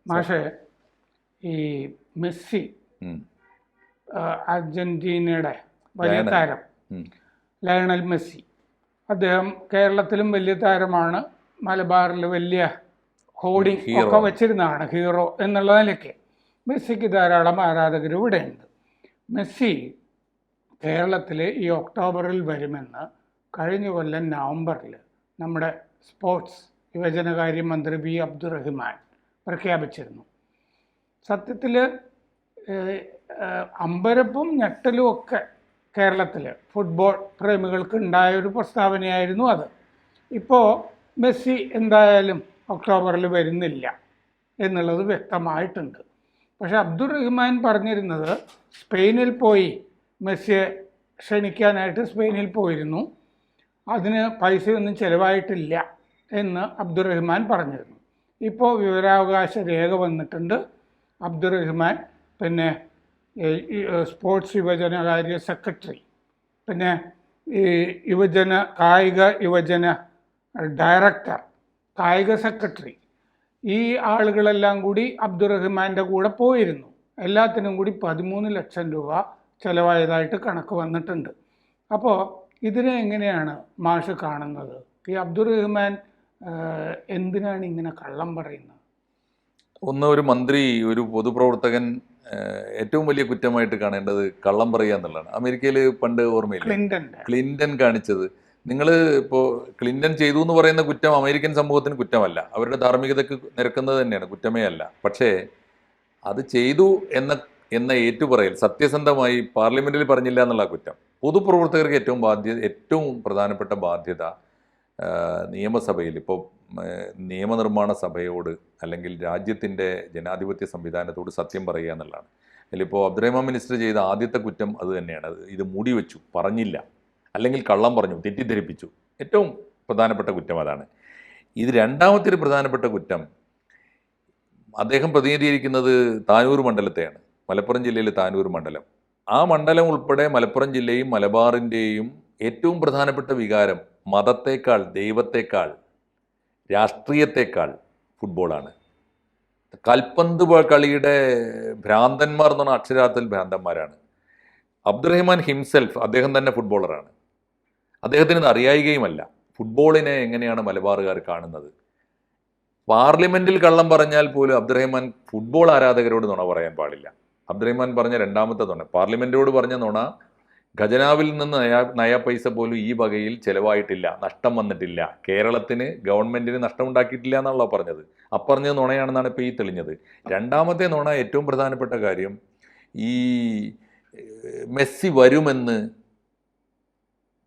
മാഷെ, ഈ മെസ്സി അർജന്റീനയുടെ വലിയ താരം ലയണൽ മെസ്സി, അദ്ദേഹം കേരളത്തിലും വലിയ താരമാണ്, മലബാറിൽ വലിയ ഹോർഡിംഗ് ഒക്കെ വെച്ചിരുന്നതാണ്, ഹീറോ എന്നുള്ള നിലയ്ക്ക്. മെസ്സിക്ക് ധാരാളം ആരാധകർ ഇവിടെയുണ്ട്. മെസ്സി കേരളത്തിൽ ഈ ഒക്ടോബറിൽ വരുമെന്ന് കഴിഞ്ഞ കൊല്ലം നവംബറിൽ നമ്മുടെ സ്പോർട്സ് യുവജനകാര്യ മന്ത്രി വി അബ്ദുറഹിമാൻ പ്രഖ്യാപിച്ചിരുന്നു. സത്യത്തിൽ അമ്പരപ്പും ഞെട്ടലും ഒക്കെ കേരളത്തിൽ ഫുട്ബോൾ പ്രേമികൾക്ക് ഉണ്ടായൊരു പ്രസ്താവനയായിരുന്നു അത്. ഇപ്പോൾ മെസ്സി എന്തായാലും ഒക്ടോബറിൽ വരുന്നില്ല എന്നുള്ളത് വ്യക്തമായിട്ടുണ്ട്. പക്ഷെ അബ്ദുറഹിമാൻ പറഞ്ഞിരുന്നത് സ്പെയിനിൽ പോയി മെസ്സിയെ ക്ഷണിക്കാനായിട്ട് സ്പെയിനിൽ പോയിരുന്നു, അതിന് പൈസയൊന്നും ചിലവായിട്ടില്ല എന്ന് അബ്ദുറഹിമാൻ പറഞ്ഞിരുന്നു. ഇപ്പോൾ വിവരാവകാശ രേഖ വന്നിട്ടുണ്ട്. അബ്ദുറഹിമാൻ പിന്നെ സ്പോർട്സ് യുവജനകാര്യ സെക്രട്ടറി, പിന്നെ ഈ കായിക യുവജന ഡയറക്ടർ, കായിക സെക്രട്ടറി, ഈ ആളുകളെല്ലാം കൂടി അബ്ദുറഹിമാൻ്റെ കൂടെ പോയിരുന്നു. എല്ലാത്തിനും കൂടി 13 ലക്ഷം രൂപ ചിലവായതായിട്ട് കണക്ക് വന്നിട്ടുണ്ട്. അപ്പോൾ ഇതിനെ എങ്ങനെയാണ് മാഷ് കാണുന്നത്? ഈ അബ്ദുറഹിമാൻ എന്തിനാണ് ഇങ്ങനെ കള്ളം പറയുന്നത്? ഒന്ന്, ഒരു മന്ത്രി, ഒരു പൊതുപ്രവർത്തകൻ ഏറ്റവും വലിയ കുറ്റമായിട്ട് കാണേണ്ടത് കള്ളം പറയുക എന്നുള്ളതാണ്. അമേരിക്കയിൽ പണ്ട് ഓർമ്മയില്ല ക്ലിന്റൺ കാണിച്ചത്. നിങ്ങൾ ഇപ്പോൾ ക്ലിന്റൺ ചെയ്തു എന്ന് പറയുന്ന കുറ്റം അമേരിക്കൻ സമൂഹത്തിന് കുറ്റമല്ല, അവരുടെ ധാർമ്മികതയ്ക്ക് നിരക്കുന്നത് തന്നെയാണ്, കുറ്റമേ അല്ല. പക്ഷേ അത് ചെയ്തു എന്ന ഏറ്റുപറയൽ സത്യസന്ധമായി പാർലമെന്റിൽ പറഞ്ഞില്ല എന്നുള്ള കുറ്റം. പൊതുപ്രവർത്തകർക്ക് ഏറ്റവും പ്രധാനപ്പെട്ട ബാധ്യത നിയമസഭയിൽ, ഇപ്പോൾ നിയമനിർമ്മാണ സഭയോട് അല്ലെങ്കിൽ രാജ്യത്തിൻ്റെ ജനാധിപത്യ സംവിധാനത്തോട് സത്യം പറയുക എന്നുള്ളതാണ്. അതിലിപ്പോൾ അബ്ദുറഹിമാൻ മിനിസ്റ്റർ ചെയ്ത ആദ്യത്തെ കുറ്റം അത് തന്നെയാണ്. ഇത് മൂടി വെച്ചു, പറഞ്ഞില്ല, അല്ലെങ്കിൽ കള്ളം പറഞ്ഞു, തെറ്റിദ്ധരിപ്പിച്ചു. ഏറ്റവും പ്രധാനപ്പെട്ട കുറ്റം അതാണ്. ഇത് രണ്ടാമത്തെ ഒരു പ്രധാനപ്പെട്ട കുറ്റം, അദ്ദേഹം പ്രതിനിധീകരിക്കുന്നത് താനൂർ മണ്ഡലത്തെയാണ്, മലപ്പുറം ജില്ലയിലെ താനൂർ മണ്ഡലം. ആ മണ്ഡലം ഉൾപ്പെടെ മലപ്പുറം ജില്ലയും മലബാറിൻ്റെയും ഏറ്റവും പ്രധാനപ്പെട്ട വികാരം മതത്തേക്കാൾ, ദൈവത്തേക്കാൾ, രാഷ്ട്രീയത്തേക്കാൾ ഫുട്ബോളാണ്. കൽപ്പന്ത് കളിയുടെ ഭ്രാന്തന്മാർ എന്ന് പറഞ്ഞാൽ അക്ഷരാർത്ഥത്തിൽ ഭ്രാന്തന്മാരാണ്. അബ്ദുറഹിമാൻ ഹിംസെൽഫ്, അദ്ദേഹം തന്നെ ഫുട്ബോളറാണ്. അദ്ദേഹത്തിന് ഇത് അറിയായികയുമല്ല ഫുട്ബോളിനെ എങ്ങനെയാണ് മലബാറുകാർ കാണുന്നത്. പാർലമെന്റിൽ കള്ളം പറഞ്ഞാൽ പോലും അബ്ദുറഹിമാൻ ഫുട്ബോൾ ആരാധകരോട് നുണ പറയാൻ പാടില്ല. അബ്ദുറഹിമാൻ പറഞ്ഞ രണ്ടാമത്തെ നുണ, പാർലമെന്റിനോട് പറഞ്ഞ നുണ, ഖജനാവിൽ നിന്ന് നയ പൈസ പോലും ഈ വകയിൽ ചിലവായിട്ടില്ല, നഷ്ടം വന്നിട്ടില്ല, കേരളത്തിന് ഗവൺമെന്റിന് നഷ്ടം ഉണ്ടാക്കിയിട്ടില്ല എന്നാണല്ലോ പറഞ്ഞത്. അപ്പറഞ്ഞത് നുണയാണെന്നാണ് ഇപ്പോൾ ഈ തെളിഞ്ഞത്. രണ്ടാമത്തെ നുണ, ഏറ്റവും പ്രധാനപ്പെട്ട കാര്യം, ഈ മെസ്സി വരുമെന്ന്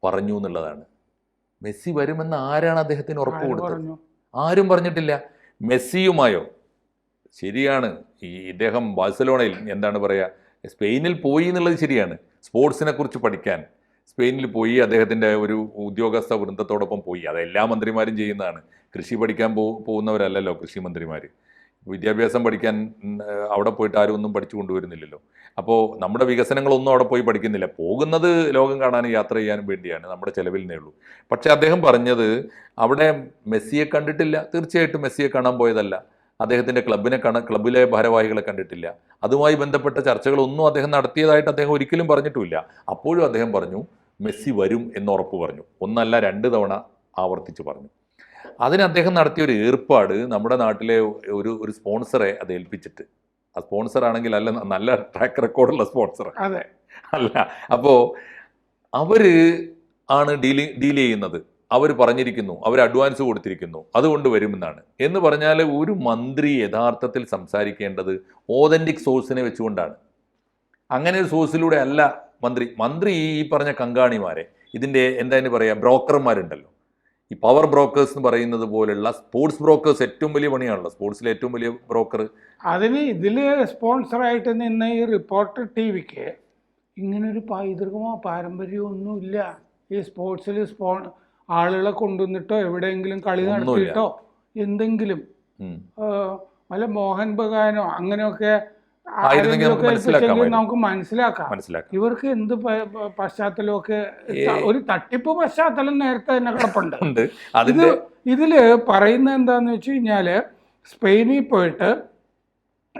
പറഞ്ഞു എന്നുള്ളതാണ്. മെസ്സി വരുമെന്ന് ആരാണ് അദ്ദേഹത്തിന് ഉറപ്പ് കൊടുത്തത്? ആരും പറഞ്ഞിട്ടില്ല. മെസ്സിയുമായോ? ശരിയാണ്, ഇദ്ദേഹം ബാഴ്സലോണയിൽ എന്താണ് പറയുക, സ്പെയിനിൽ പോയി എന്നുള്ളത് ശരിയാണ്. സ്പോർട്സിനെ കുറിച്ച് പഠിക്കാൻ സ്പെയിനിൽ പോയി, അദ്ദേഹത്തിൻ്റെ ഒരു ഉദ്യോഗസ്ഥ വൃന്ദത്തോടൊപ്പം പോയി. അത് എല്ലാ മന്ത്രിമാരും ചെയ്യുന്നതാണ്. കൃഷി പഠിക്കാൻ പോകുന്നവരല്ലല്ലോ കൃഷി മന്ത്രിമാർ. വിദ്യാഭ്യാസം പഠിക്കാൻ അവിടെ പോയിട്ട് ആരും ഒന്നും പഠിച്ചു കൊണ്ടുവരുന്നില്ലല്ലോ. അപ്പോൾ നമ്മുടെ വികസനങ്ങളൊന്നും അവിടെ പോയി പഠിക്കുന്നില്ല. പോകുന്നത് ലോകം കാണാനും യാത്ര ചെയ്യാനും വേണ്ടിയാണ്, നമ്മുടെ ചിലവിൽ നിന്നേ ഉള്ളൂ. പക്ഷേ അദ്ദേഹം പറഞ്ഞത് അവിടെ മെസ്സിയെ കണ്ടിട്ടില്ല. തീർച്ചയായിട്ടും മെസ്സിയെ കാണാൻ പോയതല്ല, അദ്ദേഹത്തിൻ്റെ ക്ലബിലെ ഭാരവാഹികളെ കണ്ടിട്ടില്ല. അതുമായി ബന്ധപ്പെട്ട ചർച്ചകളൊന്നും അദ്ദേഹം നടത്തിയതായിട്ട് അദ്ദേഹം ഒരിക്കലും പറഞ്ഞിട്ടുമില്ല. അപ്പോഴും അദ്ദേഹം പറഞ്ഞു മെസ്സി വരും എന്ന് ഉറപ്പ് പറഞ്ഞു. ഒന്നല്ല 2 തവണ ആവർത്തിച്ച് പറഞ്ഞു. അതിന് അദ്ദേഹം നടത്തിയ ഒരു ഏർപ്പാട്, നമ്മുടെ നാട്ടിലെ ഒരു സ്പോൺസറെ അത് ഏൽപ്പിച്ചിട്ട്, ആ സ്പോൺസർ ആണെങ്കിൽ നല്ല ട്രാക്ക് റെക്കോർഡുള്ള സ്പോൺസർ അല്ല. അപ്പോൾ അവർ ആണ് ഡീൽ ചെയ്യുന്നത്. അവർ പറഞ്ഞിരിക്കുന്നു, അവർ അഡ്വാൻസ് കൊടുത്തിരിക്കുന്നു, അതുകൊണ്ട് വരുമെന്നാണ്. എന്ന് പറഞ്ഞാൽ ഒരു മന്ത്രി യഥാർത്ഥത്തിൽ സംസാരിക്കേണ്ടത് ഓതൻറ്റിക് സോഴ്സിനെ വെച്ചുകൊണ്ടാണ്. അങ്ങനെ ഒരു സോഴ്സിലൂടെ അല്ല മന്ത്രി ഈ പറഞ്ഞ കങ്കാണിമാരെ, ഇതിൻ്റെ എന്തായാലും പറയുക, ബ്രോക്കർമാരുണ്ടല്ലോ, ഈ പവർ ബ്രോക്കേഴ്സ് എന്ന് പറയുന്നത് പോലുള്ള സ്പോർട്സ് ബ്രോക്കേഴ്സ് ഏറ്റവും വലിയ പണിയാണല്ലോ, സ്പോർട്സിലെ ഏറ്റവും വലിയ ബ്രോക്കർ. അതിന് ഇതിൽ സ്പോൺസറായിട്ട് നിന്ന് ഈ റിപ്പോർട്ടർ ടിവിക്ക് ഇങ്ങനൊരു പൈതൃകമോ പാരമ്പര്യമൊന്നുമില്ല. ഈ സ്പോർട്സിൽ ആളുകളെ കൊണ്ടുവന്നിട്ടോ എവിടെയെങ്കിലും കളി നടത്തിയിട്ടോ എന്തെങ്കിലും വല്ല മോഹൻ ബഗാനോ അങ്ങനെയൊക്കെ നമുക്ക് മനസ്സിലാക്കാം. ഇവർക്ക് എന്ത് പശ്ചാത്തലമൊക്കെ, ഒരു തട്ടിപ്പ് പശ്ചാത്തലം നേരത്തെ തന്നെ കിടപ്പുണ്ട്. ഇതില് പറയുന്നത് എന്താന്ന് വെച്ച് കഴിഞ്ഞാല്, സ്പെയിനിൽ പോയിട്ട്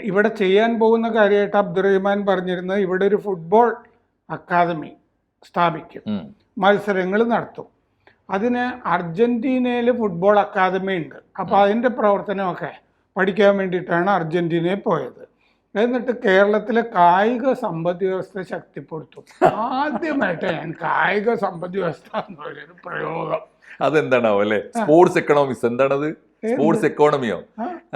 ഇവിടെ ചെയ്യാൻ പോകുന്ന കാര്യമായിട്ട് അബ്ദുറഹ്മാൻ പറഞ്ഞിരുന്നത് ഇവിടെ ഒരു ഫുട്ബോൾ അക്കാദമി സ്ഥാപിക്കും, മത്സരങ്ങൾ നടത്തും. അതിന് അർജന്റീനയിൽ ഫുട്ബോൾ അക്കാദമി ഉണ്ട്. അപ്പോൾ അതിൻ്റെ പ്രവർത്തനമൊക്കെ പഠിക്കാൻ വേണ്ടിയിട്ടാണ് അർജന്റീനയിൽ പോയത്. എന്നിട്ട് കേരളത്തിലെ കായിക സമ്പദ് വ്യവസ്ഥ ശക്തിപ്പെടുത്തും. ആദ്യമായിട്ട് ഞാൻ കായിക സമ്പദ് വ്യവസ്ഥ എന്ന് പറയുന്നൊരു പ്രയോഗം. അതെന്താണാവോ അല്ലെ? സ്പോർട്സ് എക്കണോമിക്സ് എന്താണത്? സ്പോർട്സ് എക്കോണമിയോ?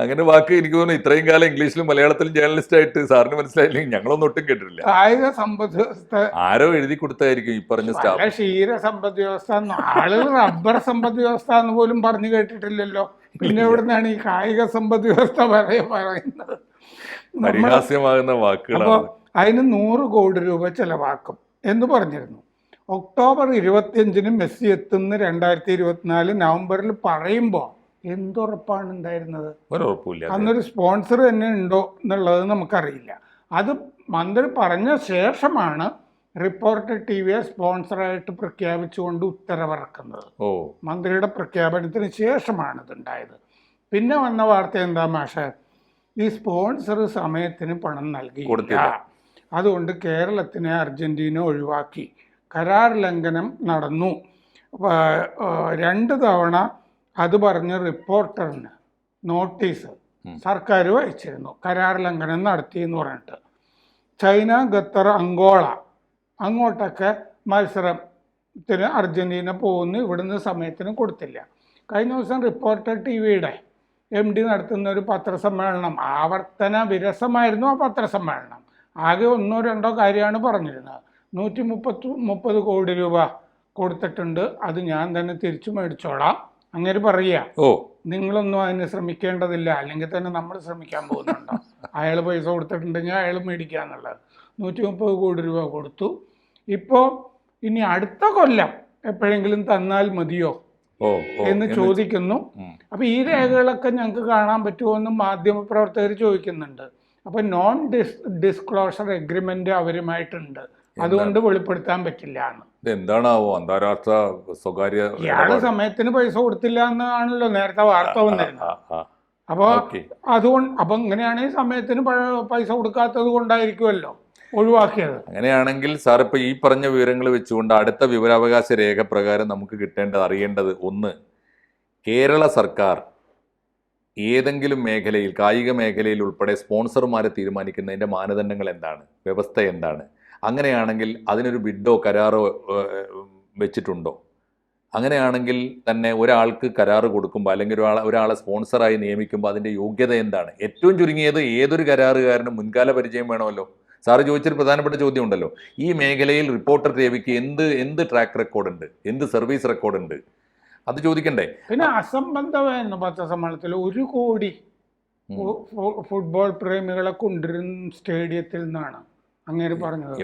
അങ്ങനെ വാക്ക് എനിക്ക് തോന്നുന്നു ഇത്രയും കാലം ഇംഗ്ലീഷിലും മലയാളത്തിലും ജേർണലിസ്റ്റ് ആയിട്ട് സാറിന് മനസ്സിലായില്ലെങ്കിൽ ഞങ്ങളൊന്നും ഒട്ടും കേട്ടിട്ടില്ല. കായിക സമ്പദ് വ്യവസ്ഥ ആരോ എഴുതി കൊടുത്തായിരിക്കും ഈ പറഞ്ഞ സ്റ്റാഫ്. ക്ഷീര സമ്പദ് വ്യവസ്ഥ, ആളുകൾ റബ്ബർ സമ്പദ് വ്യവസ്ഥ എന്ന് പോലും പറഞ്ഞു കേട്ടിട്ടില്ലല്ലോ. പിന്നെ എവിടുന്നാണ് ഈ കായിക സമ്പദ് വ്യവസ്ഥ പറയുന്നത്? പരിഹാസ്യമാകുന്ന വാക്കുകളാണ്. അപ്പോൾ അതിന് 100 കോടി രൂപ ചെലവാക്കും എന്ന് പറഞ്ഞിരുന്നു. ഒക്ടോബർ 25 മെസ്സി എത്തുന്ന 2024 നവംബറിൽ പറയുമ്പോൾ എന്തുറപ്പാണ് ഉണ്ടായിരുന്നത്? അന്നൊരു സ്പോൺസർ തന്നെ ഉണ്ടോ എന്നുള്ളത് നമുക്കറിയില്ല. അത് മന്ത്രി പറഞ്ഞ ശേഷമാണ് റിപ്പോർട്ടർ ടിവിയെ സ്പോൺസറായിട്ട് പ്രഖ്യാപിച്ചുകൊണ്ട് ഉത്തരവിറക്കുന്നത്. മന്ത്രിയുടെ പ്രഖ്യാപനത്തിന് ശേഷമാണ് ഇതുണ്ടായത്. പിന്നെ വന്ന വാർത്ത എന്താ മാഷേ? ഈ സ്പോൺസർ സമയത്തിന് പണം നൽകിയില്ല. അതുകൊണ്ട് കേരളത്തിനെ അർജന്റീന ഒഴിവാക്കി. കരാർ ലംഘനം നടന്നു. 2 തവണ അത് പറഞ്ഞ് റിപ്പോർട്ടറിന് നോട്ടീസ് സർക്കാർ അയച്ചിരുന്നു, കരാർ ലംഘനം നടത്തി എന്ന് പറഞ്ഞിട്ട്. ചൈന, ഖത്തർ, അങ്കോള അങ്ങോട്ടൊക്കെ മത്സരത്തിന് അർജന്റീന പോകുന്നു. ഇവിടുന്ന് സമയത്തിന് കൊടുത്തില്ല. കഴിഞ്ഞ ദിവസം റിപ്പോർട്ടർ ടിവിയുടെ MD നടത്തുന്ന ഒരു പത്രസമ്മേളനം, ആവർത്തന വിരസമായിരുന്നു ആ പത്രസമ്മേളനം. ആകെ 1-2 കാര്യമാണ് പറഞ്ഞിരുന്നത്. 130 കോടി രൂപ കൊടുത്തിട്ടുണ്ട്, അത് ഞാൻ തന്നെ തിരിച്ചു മേടിച്ചോളാം. അങ്ങനെ പറയുക, നിങ്ങളൊന്നും അതിന് ശ്രമിക്കേണ്ടതില്ല, അല്ലെങ്കിൽ തന്നെ നമ്മൾ ശ്രമിക്കാൻ പോകുന്നുണ്ടോ? അയാൾ പൈസ കൊടുത്തിട്ടുണ്ടെങ്കിൽ അയാൾ മേടിക്കുക എന്നുള്ളത്. 130 കോടി രൂപ കൊടുത്തു. ഇപ്പോൾ ഇനി അടുത്ത കൊല്ലം എപ്പോഴെങ്കിലും തന്നാൽ മതിയോ എന്ന് ചോദിക്കുന്നു. അപ്പൊ ഈ രേഖകളൊക്കെ ഞങ്ങൾക്ക് കാണാൻ പറ്റുമോ എന്ന് മാധ്യമപ്രവർത്തകർ ചോദിക്കുന്നുണ്ട്. അപ്പൊ നോൺ ഡിസ്ക്ലോഷർ എഗ്രിമെന്റ് അവരുമായിട്ടുണ്ട്, അതുകൊണ്ട് വെളിപ്പെടുത്താൻ പറ്റില്ല എന്ന്. എന്താണാവോ അന്താരാഷ്ട്ര സ്വകാര്യ ഇയാള് സമയത്തിന് പൈസ കൊടുത്തില്ല എന്നാണല്ലോ നേരത്തെ വാർത്ത വന്നിരുന്നത്. അപ്പൊ ഇങ്ങനെയാണെങ്കിൽ സമയത്തിന് പൈസ കൊടുക്കാത്തത് കൊണ്ടായിരിക്കുമല്ലോ ഒഴിവാക്കിയത്. അങ്ങനെയാണെങ്കിൽ സാർ ഇപ്പൊ ഈ പറഞ്ഞ വിവരങ്ങൾ വെച്ചുകൊണ്ട് അടുത്ത വിവരാവകാശ രേഖ പ്രകാരം നമുക്ക് അറിയേണ്ടത് ഒന്ന്, കേരള സർക്കാർ ഏതെങ്കിലും മേഖലയിൽ, കായിക മേഖലയിൽ ഉൾപ്പെടെ സ്പോൺസർമാരെ തീരുമാനിക്കുന്നതിൻ്റെ മാനദണ്ഡങ്ങൾ എന്താണ്, വ്യവസ്ഥ എന്താണ്? അങ്ങനെയാണെങ്കിൽ അതിനൊരു ബിഡോ കരാറോ വെച്ചിട്ടുണ്ടോ? അങ്ങനെയാണെങ്കിൽ തന്നെ ഒരാൾക്ക് കരാറ് കൊടുക്കുമ്പോൾ അല്ലെങ്കിൽ ഒരാളെ സ്പോൺസറായി നിയമിക്കുമ്പോൾ അതിൻ്റെ യോഗ്യത എന്താണ്? ഏറ്റവും ചുരുങ്ങിയത് ഏതൊരു കരാറുകാരനും മുൻകാല പരിചയം വേണമല്ലോ. സാറ് ചോദിച്ചൊരു പ്രധാനപ്പെട്ട ചോദ്യം ഉണ്ടല്ലോ, ഈ മേഖലയിൽ റിപ്പോർട്ടർ ടിവിക്ക് എന്ത് ട്രാക്ക് റെക്കോർഡുണ്ട്, എന്ത് സർവീസ് റെക്കോർഡുണ്ട്, അത് ചോദിക്കണ്ടേ? പിന്നെ അസംബന്ധമായിരുന്നു പത്രസമ്മേളനത്തിൽ 1 കോടി ഫുട്ബോൾ പ്രേമികളെ കൊണ്ടുവരുന്ന സ്റ്റേഡിയത്തിൽ നിന്നാണ് അങ്ങനെ പറഞ്ഞത്.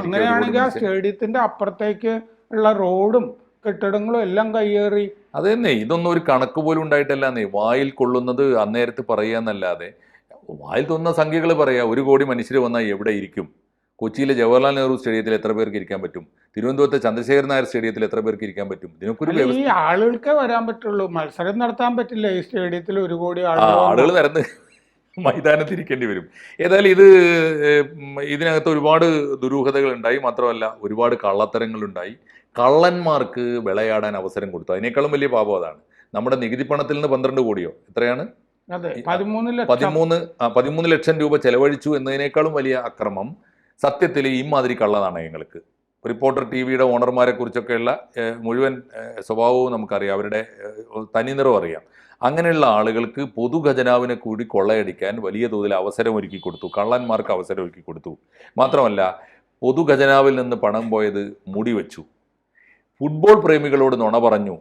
അങ്ങനെയാണെങ്കിൽ ആ സ്റ്റേഡിയത്തിന്റെ അപ്പുറത്തേക്ക് ഉള്ള റോഡും കെട്ടിടങ്ങളും എല്ലാം കയ്യേറി. അത് തന്നെ, ഇതൊന്നും ഒരു കണക്ക് പോലും ഉണ്ടായിട്ടല്ലാന്നേ. വായിൽ കൊള്ളുന്നത് അന്നേരത്ത് പറയുക എന്നല്ലാതെ, വായിൽ തോന്നുന്ന സംഖ്യകൾ പറയാ. 1 കോടി മനുഷ്യർ വന്നാൽ എവിടെ ഇരിക്കും? കൊച്ചിയിലെ ജവഹർലാൽ നെഹ്റു സ്റ്റേഡിയത്തിൽ എത്ര പേർക്ക് ഇരിക്കാൻ പറ്റും? തിരുവനന്തപുരത്തെ ചന്ദ്രശേഖരൻ നായർ സ്റ്റേഡിയത്തിൽ എത്ര പേർക്ക് ഇരിക്കാൻ പറ്റും? ഇതിനൊക്കെ ഈ ആളുകൾക്ക് വരാൻ പറ്റുള്ളൂ, മത്സരം നടത്താൻ പറ്റില്ല. ഈ സ്റ്റേഡിയത്തിൽ 1 കോടി ആളുകൾ നിരന്ന് മൈതാനത്തിരിക്കേണ്ടി വരും. ഏതായാലും ഇതിനകത്ത് ഒരുപാട് ദുരൂഹതകൾ ഉണ്ടായി. മാത്രമല്ല ഒരുപാട് കള്ളത്തരങ്ങളുണ്ടായി. കള്ളന്മാർക്ക് വിളയാടാൻ അവസരം കൊടുത്തു. അതിനേക്കാളും വലിയ പാപം അതാണ്. നമ്മുടെ നികുതി പണത്തിൽ നിന്ന് 12 കോടിയോ എത്രയാണ്, 13 ലക്ഷം രൂപ ചെലവഴിച്ചു എന്നതിനേക്കാളും വലിയ അക്രമം സത്യത്തിൽ ഇമാതിരി കള്ളനാണയങ്ങൾക്ക്. റിപ്പോർട്ടർ ടിവിയുടെ ഓണർമാരെ കുറിച്ചൊക്കെയുള്ള മുഴുവൻ സ്വഭാവവും നമുക്കറിയാം, അവരുടെ തനിനിറം അറിയാം. അങ്ങനെയുള്ള ആളുകൾക്ക് പൊതുഖജനാവിനെ കൂടി കൊള്ളയടിക്കാൻ വലിയ തോതിൽ അവസരമൊരുക്കി കൊടുത്തു, കള്ളന്മാർക്ക് അവസരമൊരുക്കി കൊടുത്തു. മാത്രമല്ല പൊതുഖജനാവിൽ നിന്ന് പണം പോയത് മൂടിവെച്ചു. ഫുട്ബോൾ പ്രേമികളോട് നുണ പറഞ്ഞു.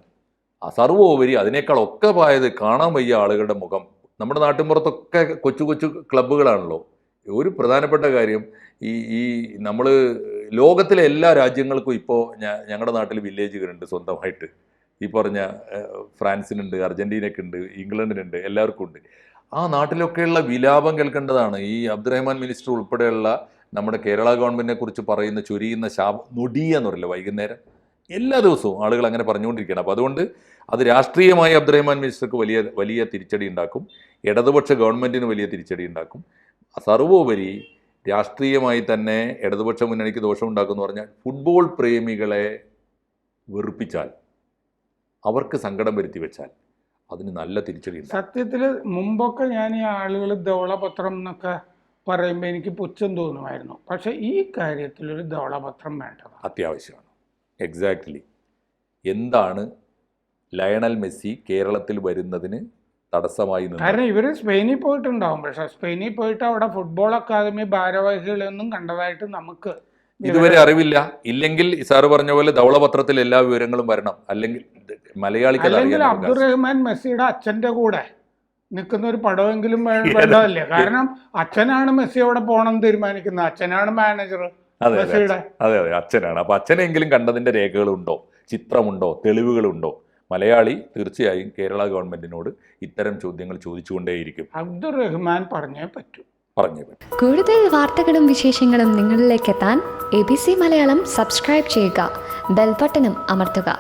സർവോപരി അതിനേക്കാളൊക്കെ പോയത് കാണാൻ വയ്യ ആളുകളുടെ മുഖം. നമ്മുടെ നാട്ടിൻപുറത്തൊക്കെ കൊച്ചു കൊച്ചു ക്ലബ്ബുകളാണല്ലോ. ഒരു പ്രധാനപ്പെട്ട കാര്യം, ഈ നമ്മൾ ലോകത്തിലെ എല്ലാ രാജ്യങ്ങൾക്കും ഇപ്പോൾ ഞങ്ങളുടെ നാട്ടിൽ വില്ലേജുകളുണ്ട് സ്വന്തമായിട്ട്. ഈ പറഞ്ഞ ഫ്രാൻസിനുണ്ട്, അർജന്റീനയ്ക്കുണ്ട്, ഇംഗ്ലണ്ടിനുണ്ട്, എല്ലാവർക്കും ഉണ്ട്. ആ നാട്ടിലൊക്കെയുള്ള വിലാപം കേൾക്കേണ്ടതാണ്. ഈ അബ്ദുറഹ്മാൻ മിനിസ്റ്റർ ഉൾപ്പെടെയുള്ള നമ്മുടെ കേരള ഗവൺമെൻറ്റിനെ കുറിച്ച് പറയുന്ന ചൊരിയുന്ന നൊടിയെന്ന് പറയില്ല, വൈകുന്നേരം എല്ലാ ദിവസവും ആളുകൾ അങ്ങനെ പറഞ്ഞുകൊണ്ടിരിക്കുകയാണ്. അപ്പോൾ അതുകൊണ്ട് അത് രാഷ്ട്രീയമായി അബ്ദുറഹ്മാൻ മിനിസ്റ്റർക്ക് വലിയ തിരിച്ചടി ഉണ്ടാക്കും, ഇടതുപക്ഷ ഗവൺമെൻറ്റിന് വലിയ തിരിച്ചടി ഉണ്ടാക്കും. സർവോപരി രാഷ്ട്രീയമായി തന്നെ ഇടതുപക്ഷ മുന്നണിക്ക് ദോഷമുണ്ടാക്കുമെന്ന് പറഞ്ഞാൽ ഫുട്ബോൾ പ്രേമികളെ വെറുപ്പിച്ചാൽ, അവർക്ക് സങ്കടം വരുത്തി വെച്ചാൽ അതിന് നല്ല തിരിച്ചടി. സത്യത്തിൽ മുമ്പൊക്കെ ഞാൻ ഈ ആളുകൾ ധവളപത്രം എന്നൊക്കെ പറയുമ്പോൾ എനിക്ക് പുച്ഛം തോന്നുമായിരുന്നു. പക്ഷെ ഈ കാര്യത്തിൽ ഒരു ധവളപത്രം വേണ്ടത് അത്യാവശ്യമാണ്. എക്സാക്ട്ലി. എന്താണ് ലയണൽ മെസ്സി കേരളത്തിൽ വരുന്നതിന് തടസ്സമായി നിന്നത്? കാരണം ഇവർ സ്പെയിനിൽ പോയിട്ടുണ്ടാവും, പക്ഷെ സ്പെയിനിൽ പോയിട്ട് അവിടെ ഫുട്ബോൾ അക്കാദമി ഭാരവാഹികളൊന്നും കണ്ടതായിട്ട് നമുക്ക് ഇതുവരെ അറിവില്ല. ഇല്ലെങ്കിൽ സാറ് പറഞ്ഞ പോലെ ധവളപത്രത്തിൽ എല്ലാ വിവരങ്ങളും വരണം, അല്ലെങ്കിൽ മലയാളിക്ക് അല്ലെങ്കിൽ അബ്ദുറഹ്മാൻ മെസ്സിയുടെ അച്ഛന്റെ കൂടെ നിൽക്കുന്ന ഒരു പടമെങ്കിലും വേണ്ടതല്ലേ? കാരണം അച്ഛനാണ് മെസ്സി അവിടെ പോകണം തീരുമാനിക്കുന്നത്, അച്ഛനാണ് മാനേജർ മെസ്സിയുടെ. അതെ അതെ, അച്ഛനാണ്. അപ്പൊ അച്ഛനെങ്കിലും കണ്ടതിന്റെ രേഖകളുണ്ടോ, ചിത്രമുണ്ടോ, തെളിവുകളുണ്ടോ? മലയാളി തീർച്ചയായും കേരള ഗവൺമെന്റിനോട് ഇത്തരം ചോദ്യങ്ങൾ ചോദിച്ചുകൊണ്ടേയിരിക്കും. അബ്ദുറഹ്മാൻ പറഞ്ഞേ പറ്റൂ. കൂടുതൽ വാർത്തകളും വിശേഷങ്ങളും നിങ്ങളിലേക്ക് എത്താൻ ABC മലയാളം സബ്സ്ക്രൈബ് ചെയ്യുക, ബെൽ ബട്ടണും അമർത്തുക.